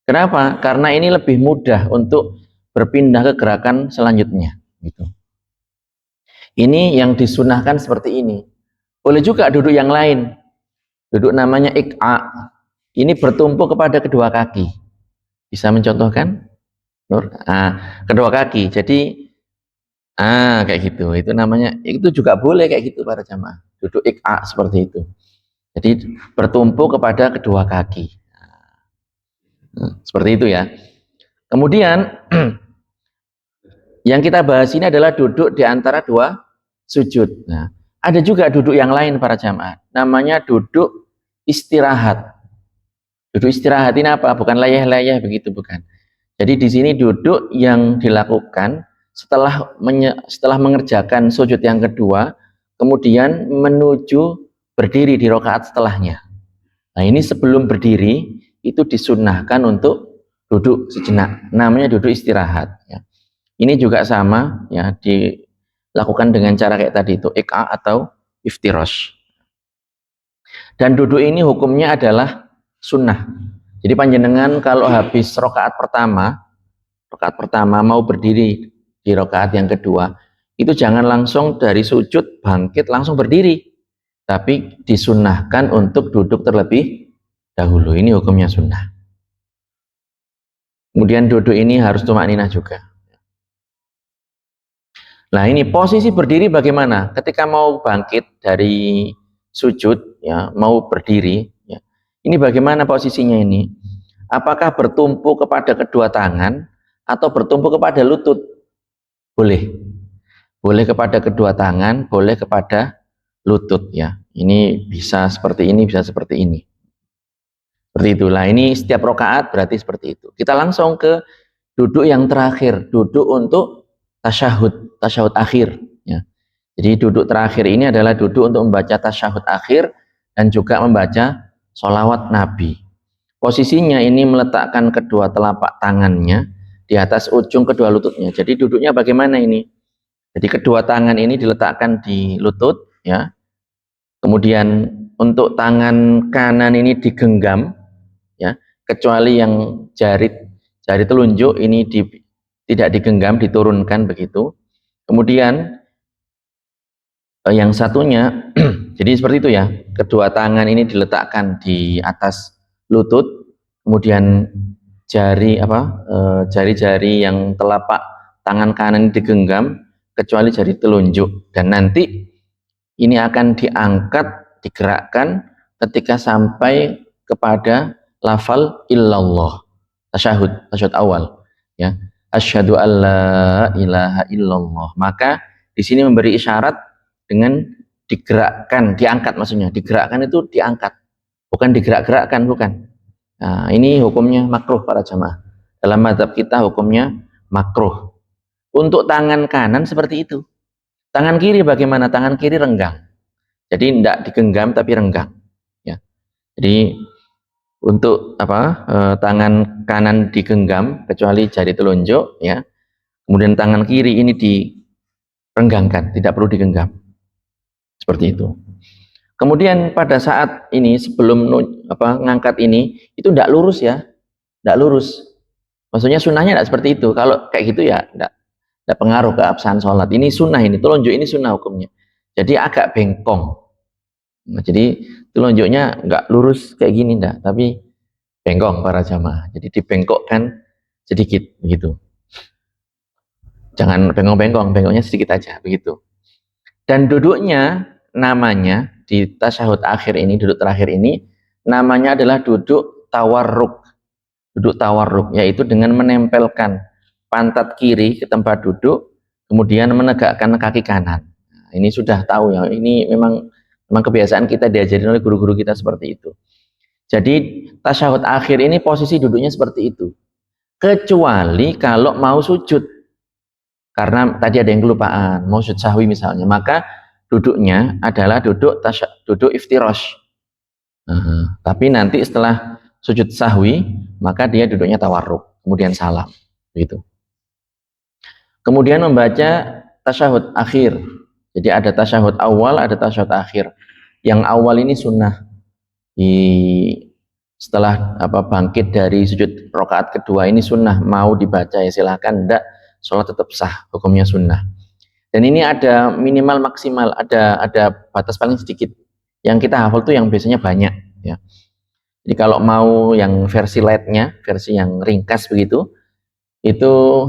Kenapa? Karena ini lebih mudah untuk berpindah ke gerakan selanjutnya. Gitu. Ini yang disunahkan seperti ini. Boleh juga duduk yang lain. Duduk namanya ik'a. Ini bertumpu kepada kedua kaki. Bisa mencontohkan? Nur? Kedua kaki. Jadi kayak gitu. Itu namanya, itu juga boleh kayak gitu para jamaah. Duduk ik'a seperti itu. Jadi bertumpu kepada kedua kaki. Seperti itu ya. Kemudian yang kita bahas ini adalah duduk di antara dua sujud. Nah, ada juga duduk yang lain para jamaah. Namanya duduk istirahat. Duduk istirahat ini apa? Bukan layah-layah begitu, bukan. Jadi di sini duduk yang dilakukan setelah mengerjakan sujud yang kedua, kemudian menuju berdiri di rakaat setelahnya. Nah, ini sebelum berdiri itu disunnahkan untuk duduk sejenak. Namanya duduk istirahat. Ya. Ini juga sama, ya, dilakukan dengan cara kayak tadi itu, ik'a atau iftirash. Dan duduk ini hukumnya adalah sunnah. Jadi panjenengan kalau habis rakaat pertama mau berdiri di rakaat yang kedua, itu jangan langsung dari sujud bangkit langsung berdiri, tapi disunnahkan untuk duduk terlebih dahulu. Ini hukumnya sunnah. Kemudian duduk ini harus tumakninah juga. Nah, ini posisi berdiri bagaimana? Ketika mau bangkit dari sujud, ya, mau berdiri, ya. Ini bagaimana posisinya ini? Apakah bertumpu kepada kedua tangan atau bertumpu kepada lutut? Boleh. Boleh kepada kedua tangan, boleh kepada lutut, ya. Ini bisa seperti ini, bisa seperti ini. Seperti itulah. Ini setiap rakaat berarti seperti itu. Kita langsung ke duduk yang terakhir, duduk untuk tasyahud akhir, ya. Jadi duduk terakhir ini adalah duduk untuk membaca tasyahud akhir dan juga membaca sholawat Nabi. Posisinya ini meletakkan kedua telapak tangannya di atas ujung kedua lututnya. Jadi duduknya bagaimana ini? Jadi kedua tangan ini diletakkan di lutut, ya. Kemudian untuk tangan kanan ini digenggam, ya, kecuali yang jari telunjuk ini tidak digenggam, diturunkan begitu. Kemudian yang satunya jadi seperti itu ya, kedua tangan ini diletakkan di atas lutut, kemudian jari-jari yang telapak tangan kanan digenggam kecuali jari telunjuk, dan nanti ini akan diangkat, digerakkan ketika sampai kepada lafal illallah, tasyahud awal, ya, asyhadu alla ilaha illallah. Maka di sini memberi isyarat dengan digerakkan, diangkat, maksudnya digerakkan itu diangkat, bukan digerak-gerakkan, bukan. Nah, ini hukumnya makruh para jamaah. Dalam mazhab kita hukumnya makruh. Untuk tangan kanan seperti itu. Tangan kiri bagaimana? Tangan kiri renggang. Jadi tidak digenggam tapi renggang. Ya. Jadi untuk tangan kanan digenggam kecuali jari telunjuk, ya. Kemudian tangan kiri ini direnggangkan, tidak perlu digenggam. Seperti itu. Kemudian pada saat ini sebelum ngangkat ini itu tidak lurus, ya, tidak lurus. Maksudnya sunnahnya tidak seperti itu. Kalau kayak gitu ya tidak pengaruh ke absahan sholat. Ini sunnah, ini telunjuk ini sunnah hukumnya. Jadi agak bengkong. Nah, jadi telunjuknya nggak lurus kayak gini enggak, tapi bengkong para jamaah. Jadi dibengkokkan sedikit begitu. Jangan bengkong-bengkong, bengkoknya sedikit aja begitu. Dan duduknya namanya di tasyahud akhir ini, duduk terakhir ini namanya adalah duduk tawarruk. Duduk tawarruk yaitu dengan menempelkan pantat kiri ke tempat duduk, kemudian menegakkan kaki kanan. Nah, ini sudah tahu ya, ini memang kebiasaan kita diajarin oleh guru-guru kita seperti itu. Jadi tasyahud akhir ini posisi duduknya seperti itu. Kecuali kalau mau sujud. Karena tadi ada yang kelupaan, mau sujud sahwi misalnya, maka duduknya adalah duduk iftirash. Tapi nanti setelah sujud sahwi, maka dia duduknya tawarruk, kemudian salam, gitu. Kemudian membaca tasyahud akhir. Jadi ada tasyahud awal, ada tasyahud akhir. Yang awal ini sunnah. Setelah bangkit dari sujud rakaat kedua ini sunnah, mau dibaca ya silahkan, enggak, sholat tetap sah, hukumnya sunnah. Dan ini ada minimal maksimal, ada batas paling sedikit. Yang kita hafal tuh yang biasanya banyak ya. Jadi kalau mau yang versi light-nya, versi yang ringkas begitu, itu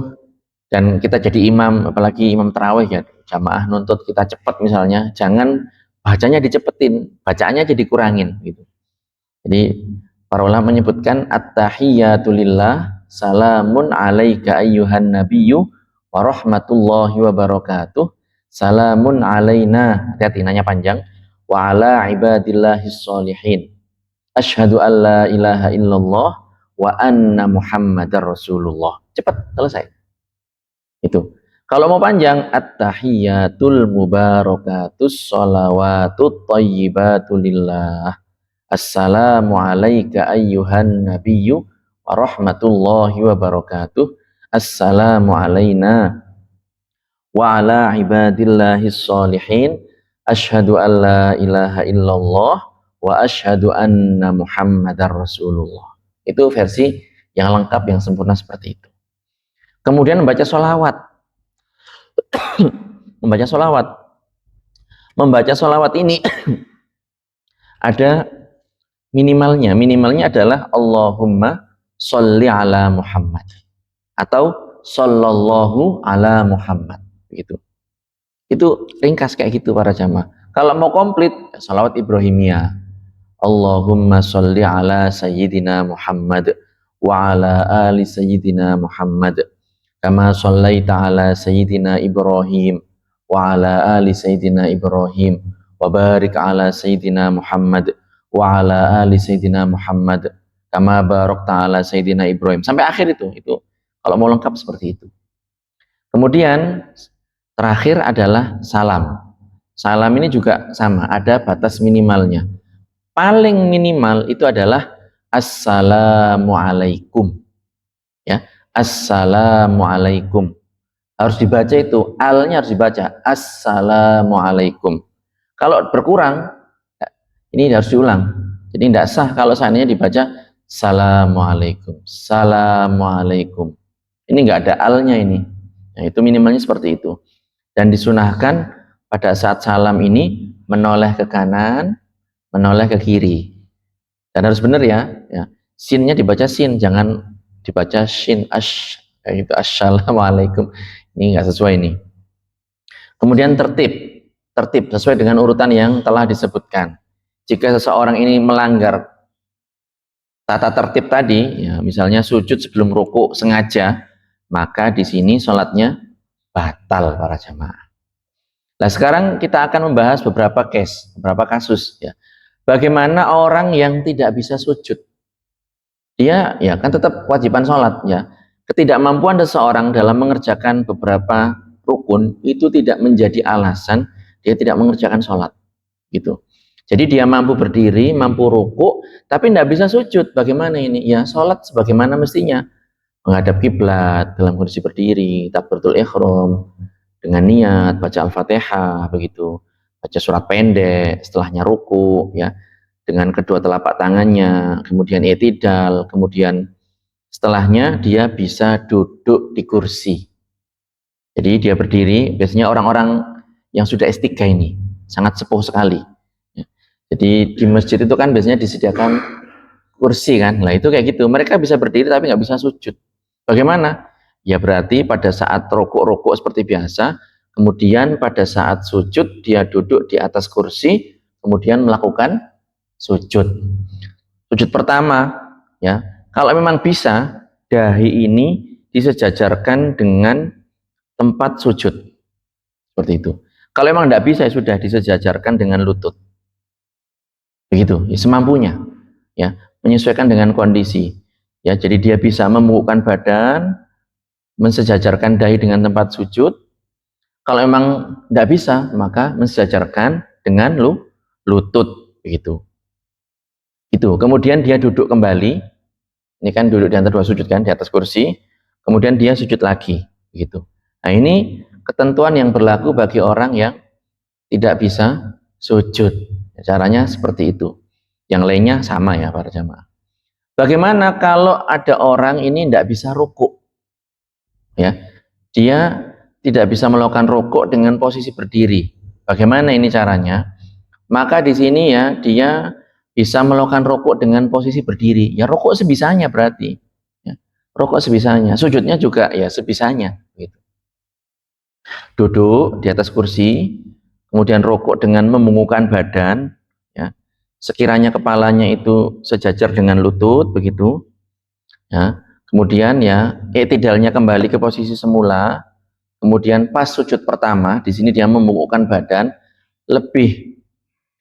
dan kita jadi imam, apalagi imam tarawih ya, jamaah nuntut kita cepat misalnya, jangan bacanya dicepetin, bacaannya jadi kurangin gitu. Jadi para ulama menyebutkan at-tahiyatu lillah, salamun alaika ayyuhan nabiyyu wa rahmatullahi wa barakatuh, salamun alaina, hati-hati nanya panjang, wa ala ibadillahis sholihin, asyhadu an la ilaha illallah wa anna muhammadar rasulullah. Cepat selesai. Itu. Kalau mau panjang, at-tahiyatul mubarakatus sholawatut thayyibatu lillah. Assalamu alayka ayyuhan nabiyyu wa rahmatullahi wa barakatuh. Assalamu alayna wa ala ibadillahis sholihin. Asyhadu an la ilaha illallah wa asyhadu anna muhammadar rasulullah. Itu versi yang lengkap, yang sempurna seperti itu. Kemudian membaca sholawat. Membaca sholawat. Membaca sholawat ini ada minimalnya. Minimalnya adalah Allahumma sholli ala Muhammad atau sallallahu ala Muhammad. Begitu. Itu ringkas kayak gitu para jamaah. Kalau mau komplit, sholawat Ibrahimiyah. Allahumma sholli ala sayyidina Muhammad wa ala ali sayyidina Muhammad kama shallaita ala sayyidina Ibrahim wa ala ali sayyidina Ibrahim wa barik ala sayyidina Muhammad wa ala ali sayyidina Muhammad kama barakta ala sayyidina Ibrahim, sampai akhir. Itu kalau mau lengkap seperti itu. Kemudian terakhir adalah salam. Salam ini juga sama, ada batas minimalnya. Paling minimal itu adalah assalamualaikum ya, assalamualaikum. Harus dibaca itu, alnya harus dibaca assalamualaikum. Kalau berkurang, ini harus diulang. Jadi tidak sah kalau seandainya dibaca assalamualaikum, assalamualaikum. Ini nggak ada alnya ini. Nah, itu minimalnya seperti itu. Dan disunahkan pada saat salam ini menoleh ke kanan, menoleh ke kiri. Dan harus benar ya. Sinnya dibaca sin, jangan dibaca shin, kayak gitu, assalamualaikum. Ini nggak sesuai ini. Kemudian tertib sesuai dengan urutan yang telah disebutkan. Jika seseorang ini melanggar tata tertib tadi, ya, misalnya sujud sebelum ruku sengaja, maka di sini sholatnya batal para jamaah. Nah, sekarang kita akan membahas beberapa kasus ya. Bagaimana orang yang tidak bisa sujud? Dia ya kan tetap kewajiban sholat ya. Ketidakmampuan seseorang dalam mengerjakan beberapa rukun itu tidak menjadi alasan dia tidak mengerjakan sholat gitu. Jadi dia mampu berdiri, mampu ruku, tapi tidak bisa sujud. Bagaimana ini? Ya sholat sebagaimana mestinya, menghadap kiblat dalam kondisi berdiri, takbiratul ihram dengan niat, baca al-fatihah begitu, baca surat pendek, setelahnya ruku ya, dengan kedua telapak tangannya, kemudian i'tidal, kemudian setelahnya dia bisa duduk di kursi. Jadi dia berdiri, biasanya orang-orang yang sudah S3 ini, sangat sepuh sekali. Jadi di masjid itu kan biasanya disediakan kursi kan, lah itu kayak gitu. Mereka bisa berdiri tapi nggak bisa sujud. Bagaimana? Ya berarti pada saat rukuk seperti biasa, kemudian pada saat sujud dia duduk di atas kursi, kemudian melakukan sujud. Sujud pertama, ya, kalau memang bisa, dahi ini disejajarkan dengan tempat sujud, seperti itu. Kalau memang tidak bisa, ya sudah disejajarkan dengan lutut. Begitu, ya, semampunya, ya, menyesuaikan dengan kondisi, ya. Jadi dia bisa membungkukkan badan, mensejajarkan dahi dengan tempat sujud. Kalau memang tidak bisa, maka mensejajarkan dengan lutut, begitu. Itu. Kemudian dia duduk kembali. Ini kan duduk di antara dua sujud kan, di atas kursi. Kemudian dia sujud lagi, begitu. Nah ini ketentuan yang berlaku bagi orang yang tidak bisa sujud. Caranya seperti itu. Yang lainnya sama ya para jamaah. Bagaimana kalau ada orang ini tidak bisa rukuk? Ya, dia tidak bisa melakukan rukuk dengan posisi berdiri. Bagaimana ini caranya? Maka di sini ya dia bisa melakukan rukuk dengan posisi berdiri. Ya rukuk sebisanya berarti. Ya, rukuk sebisanya. Sujudnya juga ya sebisanya. Gitu. Duduk di atas kursi, kemudian rukuk dengan membungkukkan badan. Ya, sekiranya kepalanya itu sejajar dengan lutut, begitu. Ya, kemudian ya i'tidalnya kembali ke posisi semula. Kemudian pas sujud pertama, di sini dia membungkukkan badan lebih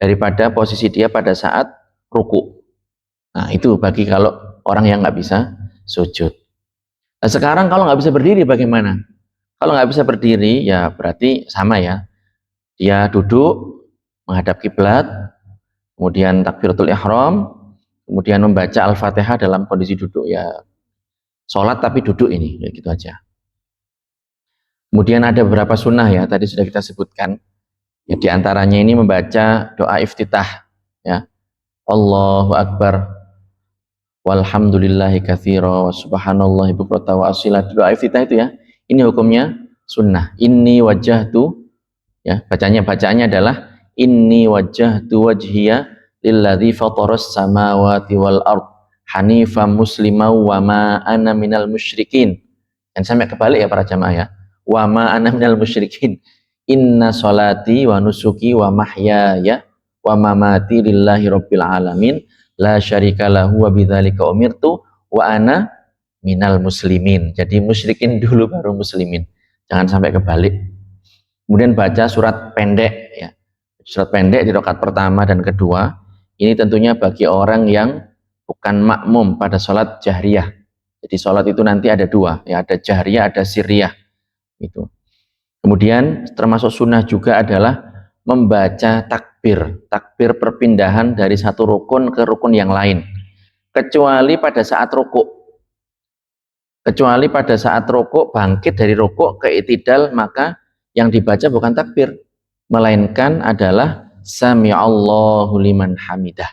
daripada posisi dia pada saat ruku. Nah, itu bagi kalau orang yang nggak bisa sujud. Nah, sekarang kalau nggak bisa berdiri bagaimana? Kalau nggak bisa berdiri, ya berarti sama ya. Dia duduk menghadap kiblat, kemudian takbiratul ihram, kemudian membaca Al-Fatihah dalam kondisi duduk ya. Sholat tapi duduk ini, ya gitu aja. Kemudian ada beberapa sunnah ya, tadi sudah kita sebutkan. Ya, di antaranya ini membaca doa iftitah ya. Allahu Akbar walhamdulillahi katsira wa subhanallahi bukrata wa asila. Doa iftitah itu ya. Ini hukumnya sunnah. Inni wajjahtu ya, bacaannya adalah inni wajjahtu wajhiya lilladzi fataras samawati wal ard hanifan musliman wa ma ana minal musyrikin. Dan sampai kebalik ya para jamaah ya. Wa ma ana minal musyrikin. Inna sholati wa nusuki wa mahyaya wa mamati lillahi rabbil alamin la syarika lahu wa bidzalika umirtu wa ana minal muslimin. Jadi musyrikin dulu baru muslimin. Jangan sampai kebalik. Kemudian baca surat pendek ya. Surat pendek di rakaat pertama dan kedua. Ini tentunya bagi orang yang bukan makmum pada sholat jahriyah. Jadi sholat itu nanti ada dua, ya ada jahriyah, ada sirriyah. Itu. Kemudian termasuk sunnah juga adalah membaca takbir, takbir perpindahan dari satu rukun ke rukun yang lain. Kecuali pada saat rukuk. Kecuali pada saat rukuk bangkit dari rukuk ke i'tidal, maka yang dibaca bukan takbir, melainkan adalah sami'allahu liman hamidah.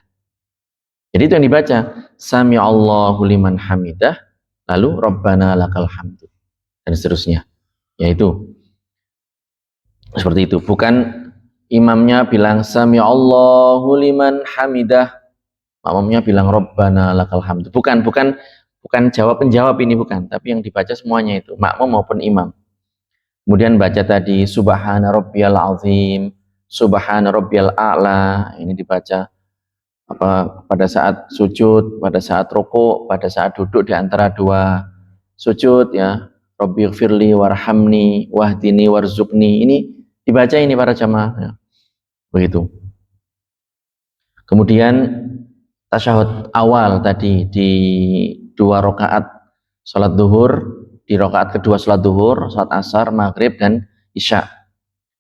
Jadi itu yang dibaca, sami'allahu liman hamidah, lalu rabbana lakal hamdu dan seterusnya. Yaitu seperti itu, bukan imamnya bilang sami'allahu liman hamidah, makmumnya bilang rabbana lakal hamdu. Bukan jawab penjawab ini, bukan, tapi yang dibaca semuanya itu, makmum maupun imam. Kemudian baca tadi subhana rabbiyal azim, subhana rabbiyal a'la, ini dibaca pada saat sujud, pada saat rukuk, pada saat duduk di antara dua sujud ya. Rabbighfirli warhamni wahdini warzuqni. Ini dibaca ini para jamaah ya. Begitu. Kemudian tasyahud awal tadi di 2 rakaat salat zuhur, di rakaat kedua salat zuhur, salat asar, maghrib dan isya.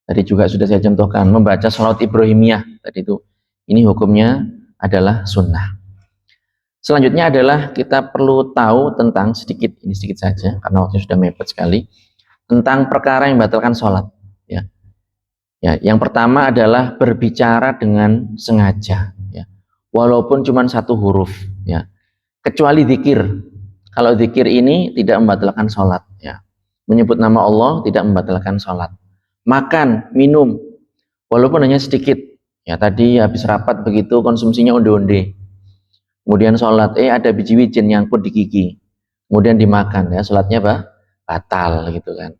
Tadi juga sudah saya contohkan membaca salat Ibrahimiyah tadi itu. Ini hukumnya adalah sunnah. Selanjutnya adalah kita perlu tahu tentang sedikit saja karena waktunya sudah mepet sekali, tentang perkara yang membatalkan sholat. Ya. Ya, yang pertama adalah berbicara dengan sengaja. Ya. Walaupun cuma satu huruf. Ya. Kecuali zikir. Kalau zikir ini tidak membatalkan sholat. Ya. Menyebut nama Allah tidak membatalkan sholat. Makan, minum, walaupun hanya sedikit. Ya, tadi habis rapat begitu konsumsinya onde-onde. Kemudian sholat, ada biji wijen nyangkut di gigi, kemudian dimakan, ya sholatnya batal gitu kan.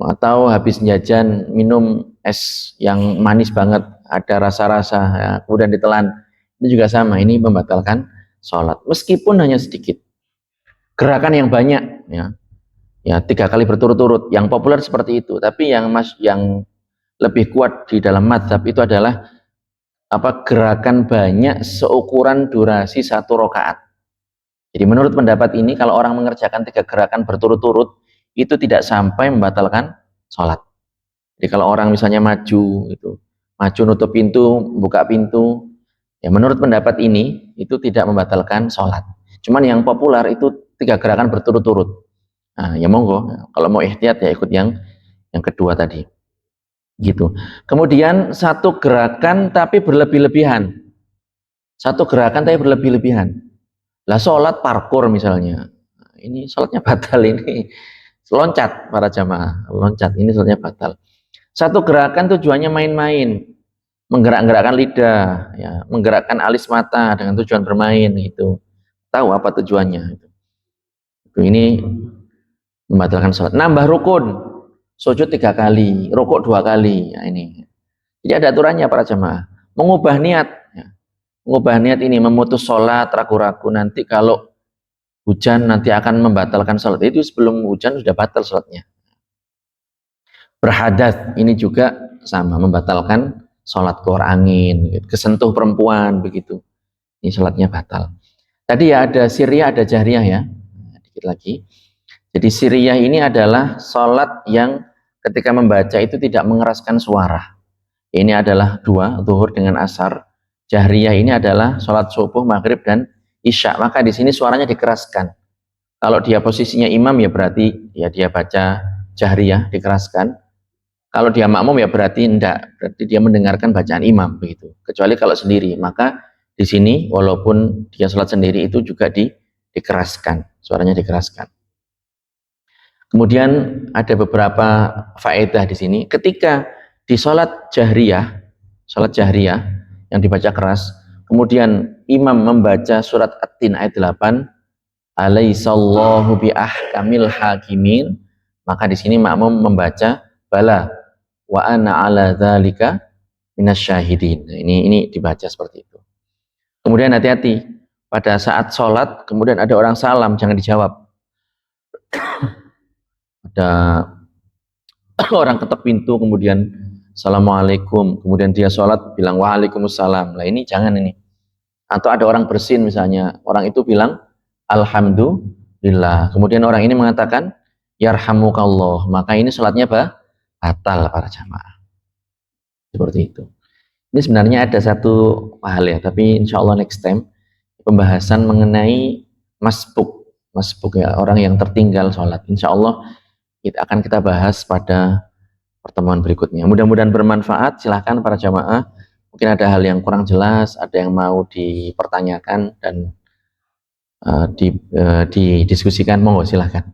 Atau habis jajan minum es yang manis banget, ada rasa-rasa, ya, kemudian ditelan, itu juga sama, ini membatalkan sholat, meskipun hanya sedikit. Gerakan yang banyak, ya 3 kali berturut-turut, yang populer seperti itu, tapi yang lebih kuat di dalam mazhab itu adalah gerakan banyak seukuran durasi 1 rakaat. Jadi menurut pendapat ini kalau orang mengerjakan 3 gerakan berturut-turut itu tidak sampai membatalkan sholat. Jadi kalau orang misalnya maju nutup pintu, buka pintu, ya menurut pendapat ini itu tidak membatalkan sholat. Cuman yang populer itu 3 gerakan berturut-turut. Nah, ya monggo, kalau mau ihtiyat ya ikut yang kedua tadi. Gitu. Kemudian satu gerakan tapi berlebih-lebihan. Satu gerakan tapi berlebih-lebihan. Lah sholat parkur misalnya. Ini sholatnya batal ini. Loncat para jamaah. Loncat ini sholatnya batal. Satu gerakan tujuannya main-main. menggerak-gerakkan lidah, ya, menggerakkan alis mata dengan tujuan bermain gitu. Tahu apa tujuannya itu. Ini membatalkan sholat. Nambah rukun, sujud 3 kali, rukuk 2 kali. Ya, ini. Jadi ada aturannya para jamaah. Mengubah niat, ya. Mengubah niat ini memutus sholat ragu-ragu, nanti kalau hujan nanti akan membatalkan sholat. Itu sebelum hujan sudah batal sholatnya. Berhadas ini juga sama, membatalkan sholat, keluar angin, kesentuh perempuan begitu. Ini sholatnya batal. Tadi ya ada sirriyah, ada jahriyah ya. Dikit lagi. Jadi sirriyah ini adalah sholat yang ketika membaca itu tidak mengeraskan suara. Ini adalah 2, zuhur dengan asar. Jahriyah ini adalah sholat subuh, maghrib, dan isya. Maka di sini suaranya dikeraskan. Kalau dia posisinya imam ya berarti ya dia baca jahriyah, dikeraskan. Kalau dia makmum ya berarti enggak, berarti dia mendengarkan bacaan imam begitu. Kecuali kalau sendiri, maka di sini walaupun dia sholat sendiri itu juga dikeraskan, suaranya dikeraskan. Kemudian ada beberapa faedah di sini. Ketika di sholat jahriyah yang dibaca keras, kemudian imam membaca surat At-Tin ayat 8, alaihissallahu biahkamil hakimin, maka di sini makmum membaca bala wa ana ala dzalika minasyahidin. Nah, ini dibaca seperti itu. Kemudian hati-hati pada saat sholat, kemudian ada orang salam, jangan dijawab. Ada orang ketok pintu, kemudian assalamualaikum, kemudian dia sholat bilang waalaikumsalam. Nah ini jangan ini. Atau ada orang bersin misalnya, orang itu bilang alhamdulillah, kemudian orang ini mengatakan yarhamukallah, maka ini sholatnya batal para jamaah. Seperti itu. Ini sebenarnya ada satu hal ya, tapi insya Allah next time pembahasan mengenai masbuk ya, orang yang tertinggal sholat. Insya Allah akan kita bahas pada pertemuan berikutnya. Mudah-mudahan bermanfaat. Silahkan para jamaah, mungkin ada hal yang kurang jelas, ada yang mau dipertanyakan dan didiskusikan, monggo silahkan.